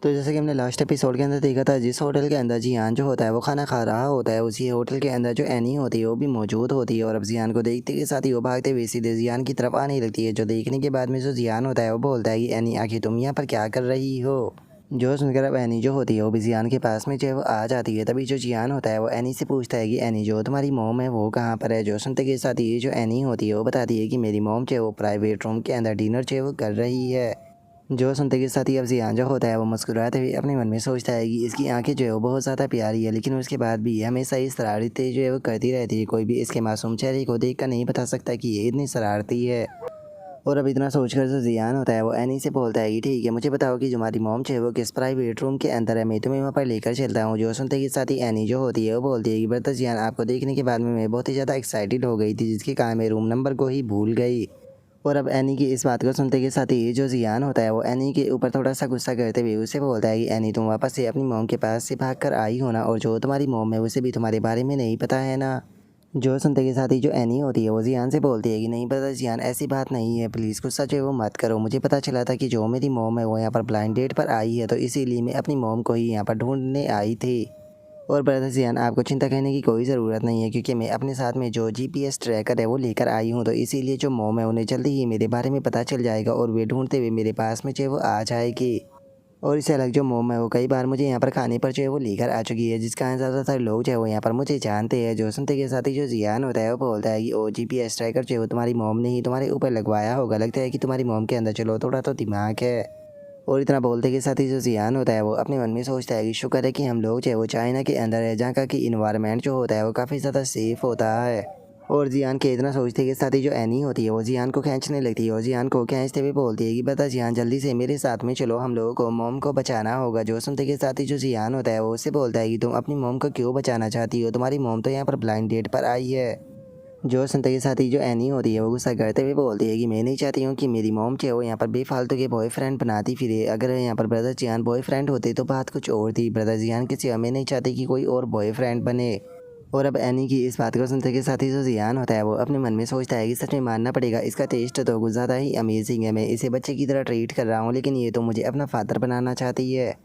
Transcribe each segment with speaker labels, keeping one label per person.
Speaker 1: तो जैसे कि हमने लास्ट एपिसोड के अंदर देखा था, जिस होटल के अंदर जियान जो होता है वो खाना खा रहा होता है, उसी होटल के अंदर जो एनी होती है वो भी मौजूद होती है। और अब जियान को देखते के साथ ही वो भागते हुए सीधे जियान की तरफ आने लगती है। जो देखने के बाद में जो जियान होता है वो बोलता है कि एनी आखिर तुम यहाँ पर क्या कर रही हो। जो सुनकर अब एनी जो होती है वो भी जियान के पास में जो है वो आ जाती है। तभी जो जियान होता है वो एनी से पूछता है कि एनी जो तुम्हारी मोम है वो कहाँ पर है। जो सुनते के साथ ही जो एनी होती है वो बताती है कि मेरी मोम जो है वो प्राइवेट रूम के अंदर डिनर जो है वो कर रही है। जो सुनते के साथ ही अब जियान जो होता है वो मुस्कुराते हुए अपने मन में सोचता है कि इसकी आंखें जो है वो बहुत ज़्यादा प्यारी है, लेकिन उसके बाद भी हमेशा इस शरारतें जो है वो करती रहती है। कोई भी इसके मासूम चेहरे को देख कर नहीं बता सकता कि ये इतनी शरारती है। और अब इतना सोचकर जो जियान होता है वो एनी से बोलता है कि ठीक है, मुझे बताओ कि तुम्हारी मॉम जो है वो किस प्राइवेट रूम के अंदर है, मैं तुम्हें वहाँ पर लेकर चलता हूँ। जो सुनते के साथ ही एनी जो होती है वो बोलती है कि ब्रदर जियान, आपको देखने के बाद में मैं बहुत ही ज़्यादा एक्साइटेड हो गई थी, जिसके कारण मैं रूम नंबर को ही भूल गई। और अब एनी की इस बात को सुनते के साथ ही जो जियान होता है वो एनी के ऊपर थोड़ा सा गुस्सा करते हुए उसे बोलता है कि एनी, तुम वापस से अपनी मॉम के पास से भाग कर आई हो ना, और जो तुम्हारी मॉम है उसे भी तुम्हारे बारे में नहीं पता है ना। जो सुनते के साथ ही जो एनी होती है वो जियान से बोलती है कि नहीं पता जियान, ऐसी बात नहीं है, प्लीज़ गुस्सा जो है वो मत करो। मुझे पता चला था कि जो मेरी मॉम है वो यहाँ पर ब्लाइंड डेट पर आई है, तो इसीलिए मैं अपनी मॉम को ही यहाँ पर ढूंढने आई थी। और ब्रदर जियान, आपको चिंता करने की कोई ज़रूरत नहीं है, क्योंकि मैं अपने साथ में जो जीपीएस ट्रैकर है वो लेकर आई हूँ, तो इसीलिए जो मॉम है उन्हें जल्दी ही मेरे बारे में पता चल जाएगा और वे ढूंढते हुए मेरे पास में जो है वो आ जाएगी। और इससे अलग जो मॉम है वो कई बार मुझे यहाँ पर खाने पर जो है वो लेकर आ चुकी है, जिस कारण ज़्यादातर लोग जो है वो यहाँ पर मुझे जानते हैं। जो सुनते के साथ ही जो जियान होता है वो बोलता है कि ओ जीपीएस ट्रैकर जो है वो तुम्हारी मॉम ने ही तुम्हारे ऊपर लगवाया होगा, लगता है कि तुम्हारी मॉम के अंदर चलो थोड़ा तो दिमाग है। और इतना बोलते के साथ ही जो जियान होता है वो अपने मन में सोचता है कि शुक्र है कि हम लोग जो है वो चाइना के अंदर है, जहाँ का कि इन्वायरमेंट जो होता है वो काफ़ी ज़्यादा सेफ़ होता है। और जियान के इतना सोचते के साथ ही जो एनी होती है वो जियान को खींचने लगती है, और जियान को खींचते हुए बोलती है कि बता जियान, जल्दी से मेरे साथ में चलो, हम लोगों को मॉम को बचाना होगा। जो सुनते के साथ ही जो जियान होता है वो उससे बोलता है कि तुम अपनी मॉम को क्यों बचाना चाहती हो, तुम्हारी मॉम तो यहाँ पर ब्लाइंड डेट पर आई है। जो सुनते के साथ ही जो एनी होती है वो गुस्सा करते हुए बोलती है कि मैं नहीं चाहती हूँ कि मेरी मॉम जो है वो यहाँ पर बेफालतू के बॉयफ्रेंड बनाती फिरे। अगर यहाँ पर ब्रदर जियान बॉयफ्रेंड होते तो बात कुछ और थी, ब्रदर जियान के सिवा मैं नहीं चाहती कि कोई और बॉयफ्रेंड बने। और अब एनी की इस बात को सुनते के साथ ही जो जियान होता है वो अपने मन में सोचता है कि सच में मानना पड़ेगा, इसका टेस्ट तो कुछ ज़्यादा ही अमेजिंग है। मैं इसे बच्चे की तरह ट्रीट कर रहा हूँ, लेकिन ये तो मुझे अपना फादर बनाना चाहती है।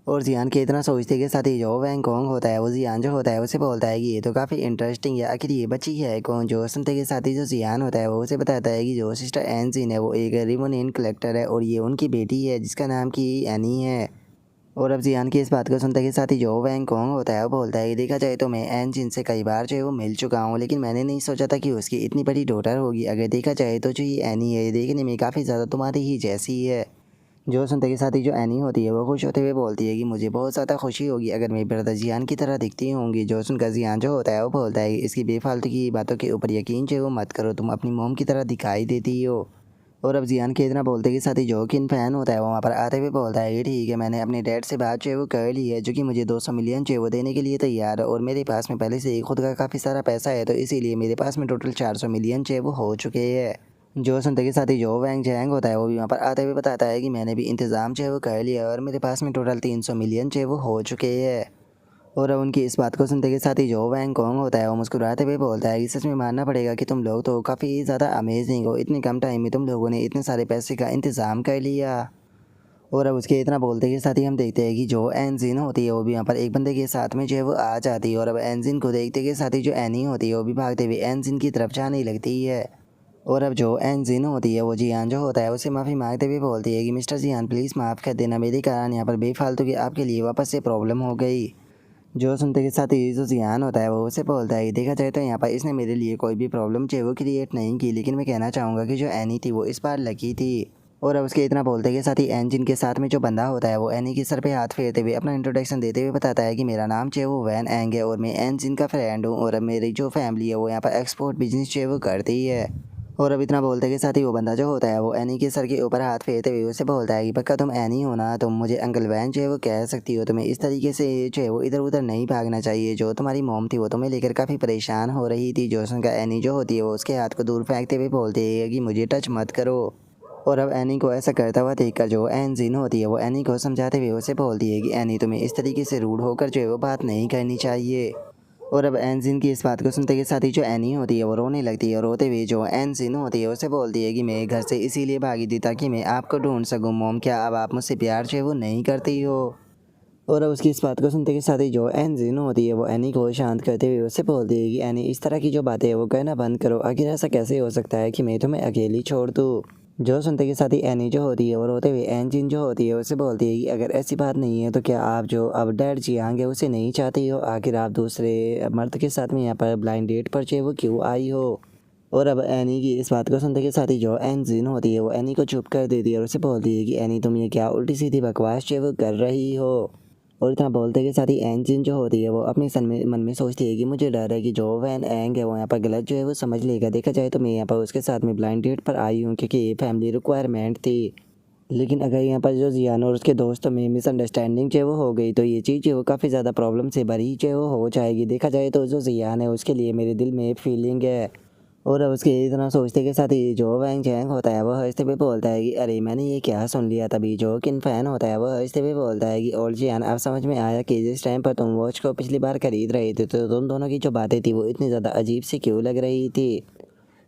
Speaker 1: और जियान के इतना सोचते के साथ ही जो वैंगकोंग होता है वो जियान जो होता है उसे बोलता है कि ये तो काफ़ी इंटरेस्टिंग है, आखिर ये बच्ची है कौन। जो सुनते के साथ ही जो जियान होता है वो उसे बताता है कि जो सिस्टर एनजिन है वो एक रिमोनेन कलेक्टर है, और ये उनकी बेटी है जिसका नाम की एनी है। और अब जियान की इस बात को सुनते के साथ ही जो वैंगकोंग होता है वो बोलता है कि देखा जाए तो मैं एनजिन से कई बार जो है वो मिल चुका हूँ, लेकिन मैंने नहीं सोचा था कि उसकी इतनी बड़ी डॉटर होगी। अगर देखा जाए तो जो ये एनी है ये देखने में काफ़ी ज़्यादा तुम्हारी ही जैसी है। जो सुनते के साथ ही जो एनी होती है वो खुश होते हुए बोलती है कि मुझे बहुत ज़्यादा खुशी होगी अगर मेरी ब्रदर जियान की तरह दिखती होंगी। जो सुनकर जियान जो होता है वो बोलता है कि इसकी बेफालतू की बातों के ऊपर यकीन जो है वो मत करो, तुम अपनी मोम की तरह दिखाई देती हो। और अब जियान के इतना बोलते के साथ ही जो किन फैन होता है वो वहाँ पर आते हुए बोलता है कि ठीक है, मैंने अपने डैड से बात जो है वो कर ली है, जो कि मुझे 200 मिलियन जो है वो देने के लिए तैयार है, और मेरे पास में पहले से ही खुद का काफ़ी सारा पैसा है, तो इसीलिए मेरे पास में टोटल 400 मिलियन जो है वो हो चुके हैं। जो सुनते के साथ ही जो वैंग जैंग होता है वो भी वहाँ पर आते हुए बताता है कि मैंने भी इंतज़ाम जो है वो कर लिया, और मेरे पास में टोटल 300 मिलियन जो है वो हो चुके हैं। और अब उनकी इस बात को सुनते के साथ ही जो वैंग कॉन्ग होता है वो मुस्कुराते हुए बोलता है कि सच में मानना पड़ेगा कि तुम लोग तो काफ़ी ज़्यादा अमेजिंग हो, इतने कम टाइम में तुम लोगों ने इतने सारे पैसे का इंतज़ाम कर लिया। और अब उसके इतना बोलते के साथ ही हम देखते हैं कि जो एनजिन होती है वो भी यहाँ पर एक बंदे के साथ में जो है वो आ जाती है, और अब एनजिन को देखते के साथ ही जो एनी होती है वो भी भागते हुए एनजिन की तरफ जाने लगती है। और अब जो एनजिन होती है वो जियान जो होता है उसे माफ़ी मांगते हुए बोलती है कि मिस्टर जियान, प्लीज़ माफ़ कर देना, मेरे कारण यहाँ पर बेफालतू की आपके लिए वापस से प्रॉब्लम हो गई। जो सुनते के साथ ही जो जियान होता है वो उसे बोलता है कि देखा जाए तो यहाँ पर इसने मेरे लिए कोई भी प्रॉब्लम जो है वो क्रिएट नहीं की, लेकिन मैं कहना चाहूँगा कि जो एनी थी वो इस बार लकी थी। और अब उसके इतना बोलते के साथ ही एनजिन के साथ में जो बंदा होता है वो एनी के सर पे हाथ फेरते हुए अपना इंट्रोडक्शन देते हुए बताता है कि मेरा नाम जो है वो वैन एंग है, और मैं एनजिन का फ्रेंड हूँ, और अब मेरी जो फैमिली है वो यहाँ पर एक्सपोर्ट बिजनेस जो है वो करती है। और अब इतना बोलते के साथ ही वो बंदा जो होता है वो एनी के सर के ऊपर हाथ फेरते हुए उसे बोलता है कि पक्का तुम एनी हो ना, तुम मुझे अंकल वैन जो है वो कह सकती हो, तुम्हें इस तरीके से जो है वो इधर उधर नहीं भागना चाहिए। जो तुम्हारी मॉम थी वो तुम्हें लेकर काफ़ी परेशान हो रही थी। जो सुनकर एनी जो होती है वो उसके हाथ को दूर फेंकते हुए बोलती है कि मुझे टच मत करो। और अब एनी को ऐसा करता हुआ देखकर जो एनजिन होती है वो एनी को समझाते हुए उसे बोलती है कि एनी, तुम्हें इस तरीके से रूड होकर जो है वो बात नहीं करनी चाहिए। और अब एनजिन की इस बात को सुनते के साथ ही जो एनी होती है वो रोने लगती है और रोते हुए जो एनजिन होती है उसे बोलती है कि मैं घर से इसीलिए भागी थी ताकि मैं आपको ढूंढ सकूं मॉम, क्या अब आप मुझसे प्यार जो है वो नहीं करती हो। और अब उसकी इस बात को सुनते के साथ ही जो एनजिन होती है वो एनी को शांत करते हुए उससे बोलती है कि एनी इस तरह की जो बातें है वो कहना बंद करो, आखिर ऐसा कैसे हो सकता है कि मैं तुम्हें अकेली छोड़ दूँ। जो सुनते के साथ ही एनी जो होती है वो रोते हुए एनजिन जो होती है उससे बोलती है कि अगर ऐसी बात नहीं है तो क्या आप जो अब डैड जी आएंगे उसे नहीं चाहती हो, आखिर आप दूसरे मर्द के साथ में यहाँ पर ब्लाइंड डेट पर जो है वो क्यों आई हो। और अब एनी की इस बात को सुनते के साथ ही जो एनजिन होती है वो एनी को चुप कर देती है और उसे बोलती है कि एनी तुम ये क्या उल्टी सीधी बकवास जो है वो कर रही हो। और इतना बोलते के साथ ही एनजिन जो होती है वो अपने मन में सोचती है कि मुझे डर है कि जो वैन एंग है वो यहाँ पर गलत जो है वो समझ लेगा। देखा जाए तो मैं यहाँ पर उसके साथ में ब्लाइंड डेट पर आई हूँ क्योंकि ये फैमिली रिक्वायरमेंट थी, लेकिन अगर यहाँ पर जो जियान और उसके दोस्तों में मिसअंडरस्टैंडिंग जो है वो हो गई तो ये चीज़ जो है वो काफ़ी ज़्यादा प्रॉब्लम से भरी जो है वो हो जाएगी। देखा जाए तो जो जियान है उसके लिए मेरे दिल में एक फीलिंग है। और अब उसके इतना सोचते के साथ ही जो वैंग चैंग होता है वो हंसते हुए बोलता है कि अरे मैंने ये क्या सुन लिया। तभी जो किन फैन होता है वो हंसते हुए बोलता है कि और जियान अब समझ में आया कि जिस टाइम पर तुम वॉच को पिछली बार खरीद रहे थे तो तुम दोनों की जो बातें थी वो इतनी ज़्यादा अजीब सी क्यों लग रही थी।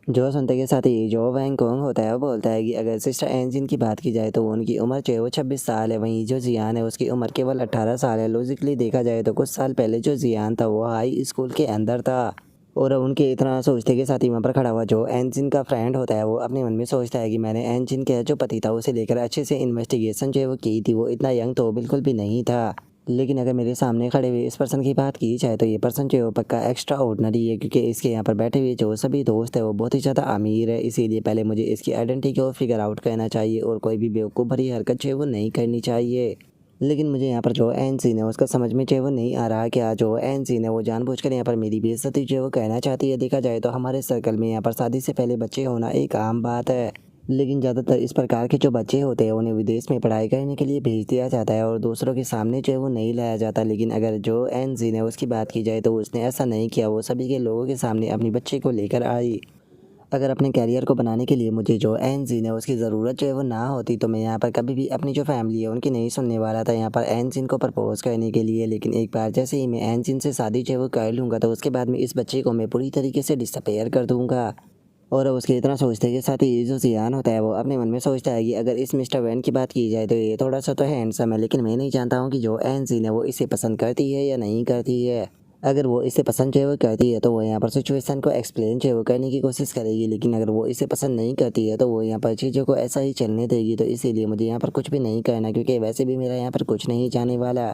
Speaker 1: जो सुनते के साथ ही जो वैंग कोंग होता है वो बोलता है कि अगर सिस्टर एंजिन की बात की जाए तो उनकी उम्र जो है वो 26 साल है, वहीं जो जियान है उसकी उम्र केवल 18 साल है। लॉजिकली देखा जाए तो कुछ साल पहले जो जियान था वो हाई स्कूल के अंदर था। और उनके इतना सोचते के साथ ही वहाँ पर खड़ा हुआ जो एंजिन का फ्रेंड होता है वो अपने मन में सोचता है कि मैंने एंजिन के जो पति था उसे लेकर अच्छे से इन्वेस्टिगेशन जो है वो की थी, वो इतना यंग तो बिल्कुल भी नहीं था। लेकिन अगर मेरे सामने खड़े हुए इस पर्सन की बात की जाए तो ये पर्सन जो है वो पक्का एक्स्ट्रा ऑर्डिनरी है, क्योंकि इसके यहाँ पर बैठे हुए जो सभी दोस्त है वो बहुत ही ज़्यादा अमीर है। इसीलिए पहले मुझे इसकी आइडेंटिटी को फिगर आउट करना चाहिए और कोई भी बेवकूफ़ भरी हरकत जो है वो नहीं करनी चाहिए। लेकिन मुझे यहाँ पर जो एन सीन है उसका समझ में जो है वो नहीं आ रहा कि जो एन सीन है वो जानबूझकर यहाँ पर मेरी बेइज्जती जो है वो कहना चाहती है। देखा जाए तो हमारे सर्कल में यहाँ पर शादी से पहले बच्चे होना एक आम बात है, लेकिन ज़्यादातर इस प्रकार के जो बच्चे होते हैं उन्हें विदेश में पढ़ाई करने के लिए भेज दिया जाता है और दूसरों के सामने जो है वो नहीं लाया जाता। लेकिन अगर जो एन जीन है उसकी बात की जाए तो उसने ऐसा नहीं किया, वो सभी के लोगों के सामने अपनी बच्चे को लेकर आई। अगर अपने कैरियर को बनाने के लिए मुझे जो एन जीन है उसकी ज़रूरत जो है वो ना होती तो मैं यहाँ पर कभी भी अपनी जो फैमिली है उनकी नहीं सुनने वाला था यहाँ पर एन जीन को प्रपोज करने के लिए। लेकिन एक बार जैसे ही मैं एन जीन से शादी जो है वो कर लूँगा तो उसके बाद में इस बच्चे को मैं पूरी तरीके से डिसअपेयर कर दूँगा। और उसके इतना सोचते के साथ ही जो जियान होता है वो अपने मन में सोचता है कि अगर इस मिस्टर वैन की बात की जाए तो ये थोड़ा सा तो हैंडसम है, लेकिन मैं नहीं जानता हूँ कि जो एन जीन है वो इसे पसंद करती है या नहीं करती है। अगर वो इसे पसंद जो है वो करती है तो वो यहाँ पर सिचुएशन को एक्सप्लेन जो है वो करने की कोशिश करेगी, लेकिन अगर वो इसे पसंद नहीं करती है तो वो यहाँ पर चीज़ों को ऐसा ही चलने देगी। तो इसीलिए मुझे यहाँ पर कुछ भी नहीं करना, क्योंकि वैसे भी मेरा यहाँ पर कुछ नहीं जाने वाला।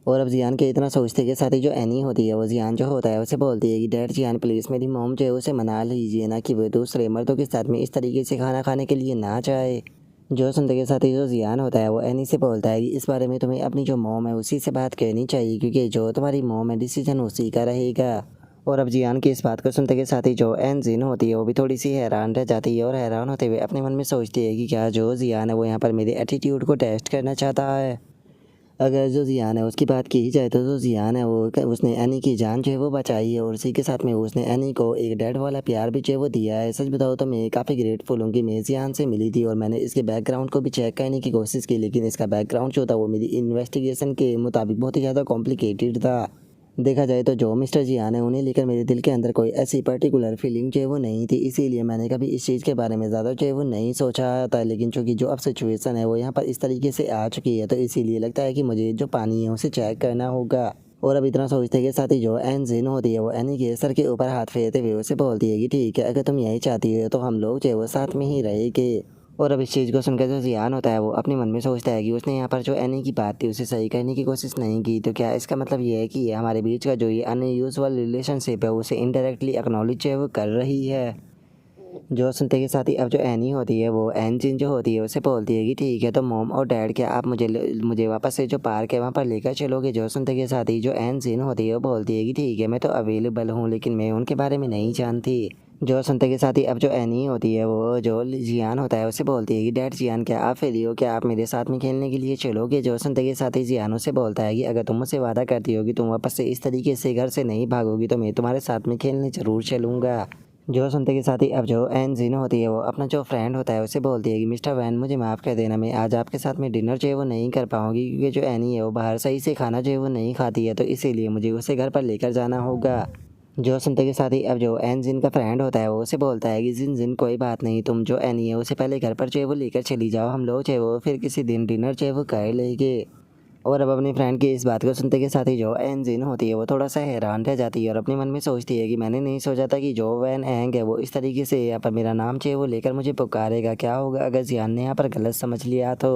Speaker 1: और अब जियान के इतना सोचते के साथ ही जो एनी होती है वो जियान जो होता है उसे बोलती है कि डैड जियान प्लीज़ मेरी मॉम जो है उसे मना लीजिए ना कि वो दूसरे मर्दों के साथ में इस तरीके से खाना खाने के लिए ना जाए। जो सुनते के साथ ही जो जियान होता है वो एनी से बोलता है कि इस बारे में तुम्हें अपनी जो मॉम है उसी से बात करनी चाहिए, क्योंकि जो तुम्हारी मॉम है डिसीजन उसी का रहेगा। और अब जियान की इस बात को सुनते के साथ ही जो एन जिन होती है वो भी थोड़ी सी हैरान रह जाती है और हैरान होते हुए अपने मन में सोचती है कि क्या जो जियान है वो यहाँ पर मेरे एटीट्यूड को टेस्ट करना चाहता है। अगर जो जियान है उसकी बात की जाए तो जो जियान है वो उसने एनी की जान जो है वो बचाई है और उसी के साथ में उसने एनी को एक डैड वाला प्यार भी जो है वो दिया है। सच बताओ तो मैं काफ़ी ग्रेटफुल हूँ कि मैं जियान से मिली थी और मैंने इसके बैकग्राउंड को भी चेक करने की कोशिश की, लेकिन इसका बैकग्राउंड जो था वो मेरी इन्वेस्टिगेशन के मुताबिक बहुत ही ज़्यादा कॉम्प्लिकेटेड था। देखा जाए तो जो मिस्टर जियान है उन्हें लेकर मेरे दिल के अंदर कोई ऐसी पर्टिकुलर फीलिंग जो है वो नहीं थी, इसीलिए मैंने कभी इस चीज़ के बारे में ज़्यादा जो है वो नहीं सोचा था। लेकिन चूँकि जो अब सिचुएशन है वो यहाँ पर इस तरीके से आ चुकी है तो इसीलिए लगता है कि मुझे जो पानी है उसे चेक करना होगा। और अब इतना सोचते के साथ ही जो एन जिन होती है वो एनी के सर के ऊपर हाथ फेरते हुए उसे बोलती है कि ठीक है, अगर तुम यही चाहती हो तो हम लोग जो है वो साथ में ही रहेंगे। और अब इस चीज़ को सुनकर जो जियान होता है वो अपने मन में सोचता है कि उसने यहाँ पर जो एनी की बात थी उसे सही करने की कोशिश नहीं की, तो क्या इसका मतलब ये है कि ये हमारे बीच का जो ये अनयूजुअल रिलेशनशिप है उसे इनडायरेक्टली एक्नॉलेज है वो कर रही है। जो सुनते के साथ ही अब जो एनी होती है वो एन जिन जो होती है उसे बोलती है कि ठीक है तो मॉम और डैड क्या आप मुझे वापस से जो पार्क है वहाँ पर लेकर चलोगे। जो सुनते के साथ ही जो एन जिन होती है वो बोलती है कि ठीक है मैं तो अवेलेबल हूँ, लेकिन मैं उनके बारे में नहीं जानती। जो सुनते के साथ ही अब जो एनी होती है वो जो जियान होता है उसे बोलती है कि डैड जियान क्या आप फ्री हो, क्या आप मेरे साथ में खेलने के लिए चलोगे। जो सुनते के साथ ही जियान उसे बोलता है कि अगर तुम मुझसे वादा करती होगी तुम वापस से इस तरीके से घर से नहीं भागोगी तो मैं तुम्हारे साथ में खेलने ज़रूर चलूँगा। जो सुनते के साथ ही अब जो एन जिन होती है वो अपना जो फ्रेंड होता है उसे बोलती है कि मिस्टर वैन मुझे माफ़ कर देना, मैं आज आपके साथ में डिनर जो है वो नहीं कर पाऊँगी क्योंकि जो एनी है वो बाहर सही से खाना जो है वो नहीं खाती है, तो इसीलिए मुझे उसे घर पर लेकर जाना होगा। जो सुनते के साथ ही अब जो एन जिन का फ्रेंड होता है वो उसे बोलता है कि जिन जिन कोई बात नहीं, तुम जो एनी है उसे पहले घर पर जो है वो लेकर चली जाओ, हम लोग जो है वो फिर किसी दिन डिनर जो है वो कर लेंगे। और अब अपनी फ्रेंड की इस बात को सुनते के साथ ही जो एन जिन होती है वो थोड़ा सा हैरान रह जाती है और अपने मन में सोचती है कि मैंने नहीं सोचा था कि जो वैन एंग है वो इस तरीके से यहाँ पर मेरा नाम चाहिए वो लेकर मुझे पुकारेगा, क्या होगा अगर जियान ने यहाँ पर गलत समझ लिया तो।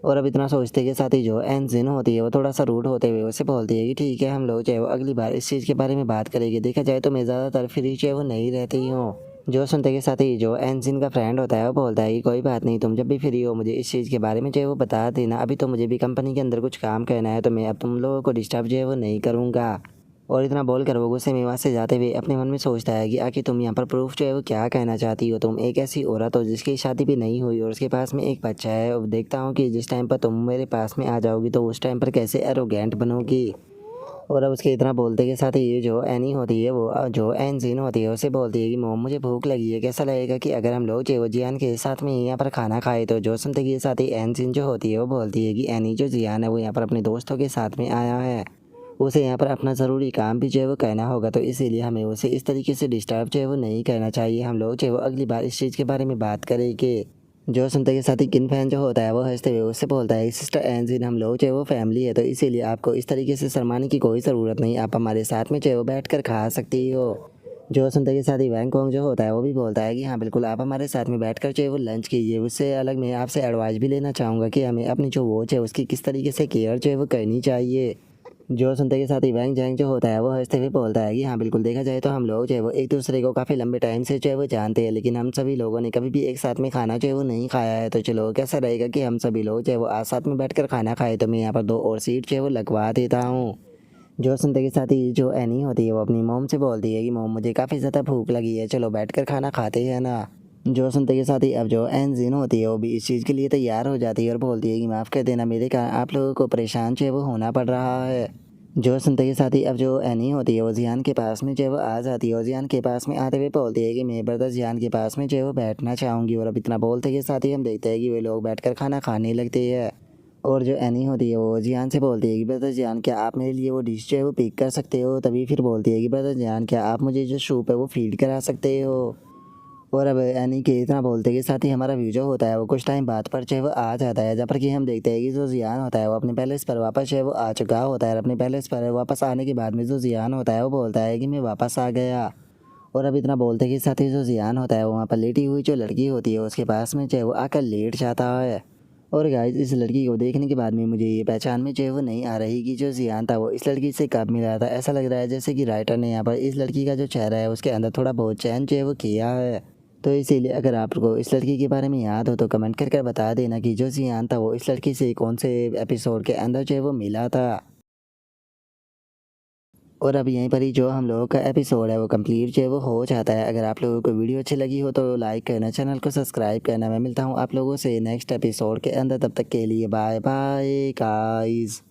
Speaker 1: और अब इतना सोचते के साथ ही जो एन जिन होती है वो थोड़ा सा रूड होते हुए उसे बोलती है कि ठीक है, हम लोग जो है वो अगली बार इस चीज़ के बारे में बात करेंगे, देखा जाए तो मैं ज़्यादातर फ्री जो है वो नहीं रहती हूँ। जो सुनते के साथ ही जो एनजिन का फ्रेंड होता है वो बोलता है कि कोई बात नहीं, तुम जब भी फ्री हो मुझे इस चीज़ के बारे में जो है वो बता देना, अभी तो मुझे भी कंपनी के अंदर कुछ काम करना है, तो मैं अब तुम लोगों को डिस्टर्ब जो है वो नहीं करूँगा। और इतना बोलकर वो गुस्से में वहाँ से जाते हुए अपने मन में सोचता है कि आखिर तुम यहाँ पर प्रूफ जो है वो क्या कहना चाहती हो, तुम एक ऐसी औरत हो जिसकी शादी भी नहीं हुई और उसके पास में एक बच्चा है, और देखता हूँ कि जिस टाइम पर तुम मेरे पास में आ जाओगी तो उस टाइम पर कैसे एरोगेंट बनोगी। और अब उसके इतना बोलते के साथ ही ये जो एनी होती है वो जो एन जीन होती है उसे बोलती है कि मोम मुझे भूख लगी है, कैसा लगेगा कि अगर हम लोग जो जियान के साथ में यहाँ पर खाना खाए। तो जो सुनते के साथ ही एन जीन जो होती है वो बोलती है कि एनी जो जियान है वो यहाँ पर अपने दोस्तों के साथ में आया है, उसे यहाँ पर अपना ज़रूरी काम भी जो है वो करना होगा, तो इसीलिए हमें उसे इस तरीके से डिस्टर्ब जो है वो नहीं करना चाहिए, हम लोग जो है वो अगली बार इस चीज़ के बारे में बात करेंगे। जो सुनते के साथ ही किन फैन जो होता है वो हंसते हुए उससे बोलता है सिस्टर एंजिन, हम लोग जो है वो फैमिली है, तो इसीलिए आपको इस तरीके से शर्माने की कोई ज़रूरत नहीं, आप हमारे साथ में जो है वो बैठ कर खा सकती हो। जो सुनते के साथ ही वैंगकोंग जो होता है वो भी बोलता है कि हाँ बिल्कुल, आप हमारे साथ में बैठ कर जो है वो लंच कीजिए। उससे अलग मैं आपसे एडवाइस भी लेना चाहूँगा कि हमें अपनी जो वॉच है उसकी किस तरीके से केयर जो है वो करनी चाहिए। जो सुनते के साथ ही वैंग जैंग जो होता है वो हंसते हुए बोलता है कि हाँ बिल्कुल, देखा जाए तो हम लोग जो है वो एक दूसरे को काफ़ी लंबे टाइम से जो है वो जानते हैं, लेकिन हम सभी लोगों ने कभी भी एक साथ में खाना जो है वो नहीं खाया है, तो चलो कैसा रहेगा कि हम सभी लोग जो है वो आज साथ में बैठकर खाना खाए, तो मैं यहाँ पर दो और सीट जो है वो लगवा देता हूँ। जो सुनते के साथ ही जो एनी होती है वो अपनी मोम से बोलती है कि मोम मुझे काफ़ी ज़्यादा भूख लगी है, चलो बैठकर खाना खाते हैं ना। जो सुनते के साथ ही अब जो एन जिन होती है वो भी इस चीज़ के लिए तैयार हो जाती है और बोलती है कि माफ़ कर देना, मेरे कारण आप लोगों को परेशान जो है वो होना पड़ रहा है। जो सुनते के साथ ही अब जो एनी होती है वो जियान के पास में जो है वो आ जाती है और जियान के पास में आते हुए बोलती है कि मैं ब्रदर जियान के पास में जो है वो बैठना चाहूँगी। और अब इतना बोलते के साथ ही हम देखते हैं कि वे लोग बैठकर खाना खाने लगते हैं। और जो एनी होती है वो जियान से बोलती है कि ब्रदर जियान, क्या आप मेरे लिए वो डिश जो है वो पिक कर सकते हो। तभी फिर बोलती है कि ब्रदर जियान, क्या आप मुझे जो सूप है वो फीड करा सकते हो। और अब यानी कि इतना बोलते के साथ ही हमारा व्यू जो होता है वो कुछ टाइम बाद पर जो है वो आ जाता है, जहाँ पर कि हम देखते हैं कि जो जियान होता है वो अपने पैलेस पर वापस जो है वो आ चुका होता है। और अपने पैलेस पर वापस आने के बाद में जो जियान होता है वो बोलता है कि मैं वापस आ गया। और अब इतना बोलते के साथ ही जो जियान होता है वो वहाँ पर लेटी हुई जो लड़की होती है उसके पास में जो है वो आकर लेट जाता है। और गाइस, इस लड़की को देखने के बाद में मुझे ये पहचान में जो है वो नहीं आ रही कि जो जियान था वो इस लड़की से कब मिला था। ऐसा लग रहा है जैसे कि राइटर ने यहाँ पर इस लड़की का जो चेहरा है उसके अंदर थोड़ा बहुत चेंज जो है वो किया है। तो इसीलिए अगर आपको इस लड़की के बारे में याद हो तो कमेंट करके बता देना कि जो जियान था वो इस लड़की से कौन से एपिसोड के अंदर जो है वो मिला था। और अब यहीं पर ही जो हम लोगों का एपिसोड है वो कंप्लीट जो है वो हो जाता है। अगर आप लोगों को वीडियो अच्छी लगी हो तो लाइक करना, चैनल को सब्सक्राइब करना। मैं मिलता हूँ आप लोगों से नेक्स्ट एपिसोड के अंदर, तब तक के लिए बाय बाय गाइस।